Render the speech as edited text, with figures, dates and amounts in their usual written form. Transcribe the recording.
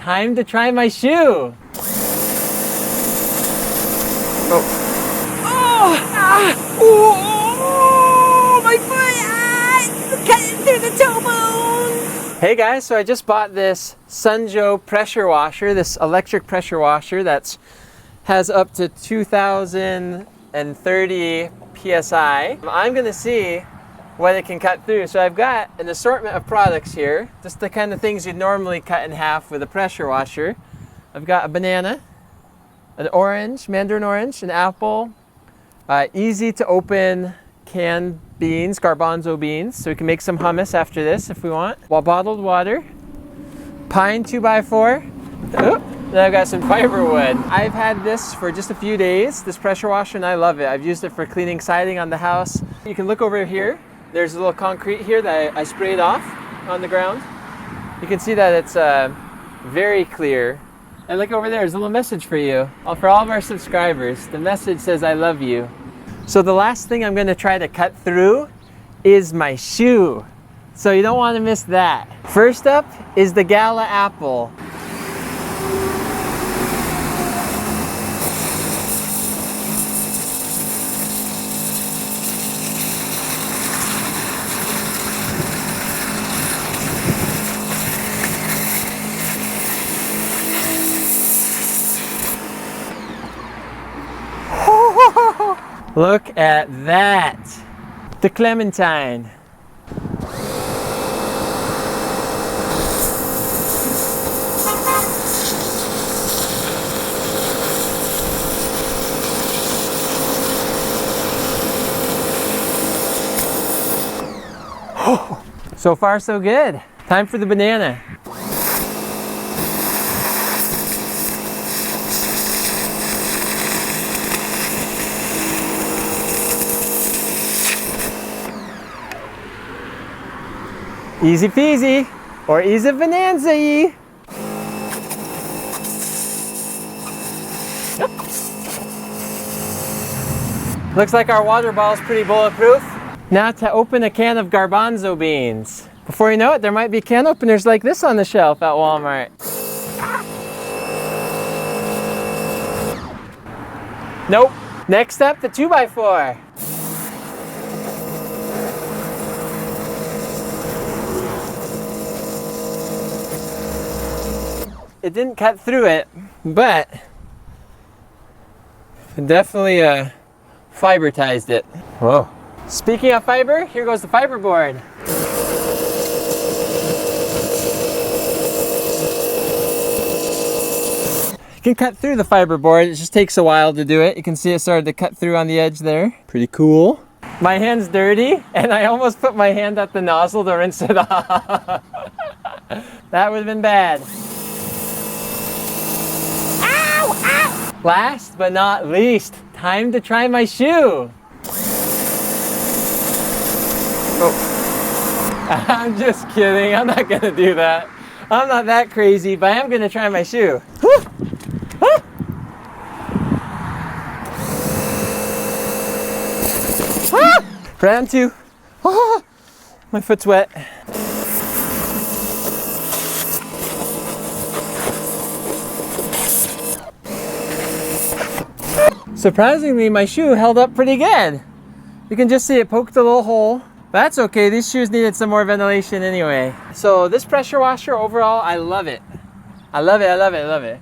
time to try my shoe. Oh, my foot! It's cutting through the toe bone. Hey guys, so I just bought this Joe pressure washer, this electric pressure washer that has up to 2030 PSI. I'm gonna see what it can cut through. So I've got an assortment of products here, just the kind of things you'd normally cut in half with a pressure washer. I've got a banana, an orange, mandarin orange, an apple, easy to open canned beans, garbanzo beans, so we can make some hummus after this if we want. Bottled water, pine 2x4, then I've got some fiber wood. I've had this for just a few days, this pressure washer, and I love it. I've used it for cleaning siding on the house. You can look over here. There's a little concrete here that I sprayed off on the ground. You can see that it's very clear. And look over there, there's a little message for you. For all of our subscribers, the message says, I love you. So the last thing I'm gonna try to cut through is my shoe. So you don't wanna miss that. First up is the Gala apple. Look at that! The clementine. So far so good. Time for the banana. Easy peasy, or easy bonanza-y. Looks like our water bottle is pretty bulletproof. Now to open a can of garbanzo beans. Before you know it, there might be can openers like this on the shelf at Walmart. Nope. Next up, the 2x4. It didn't cut through it, but it definitely fibertized it. Whoa. Speaking of fiber, here goes the fiber board. You can cut through the fiber board, it just takes a while to do it. You can see it started to cut through on the edge there. Pretty cool. My hand's dirty, and I almost put my hand at the nozzle to rinse it off. That would have been bad. Last but not least, time to try my shoe. Oh. I'm just kidding, I'm not gonna do that. I'm not that crazy, but I am gonna try my shoe. Round two. My foot's wet. Surprisingly, my shoe held up pretty good. You can just see it poked a little hole. That's okay, these shoes needed some more ventilation anyway. So this pressure washer overall, I love it. I love it, I love it, I love it.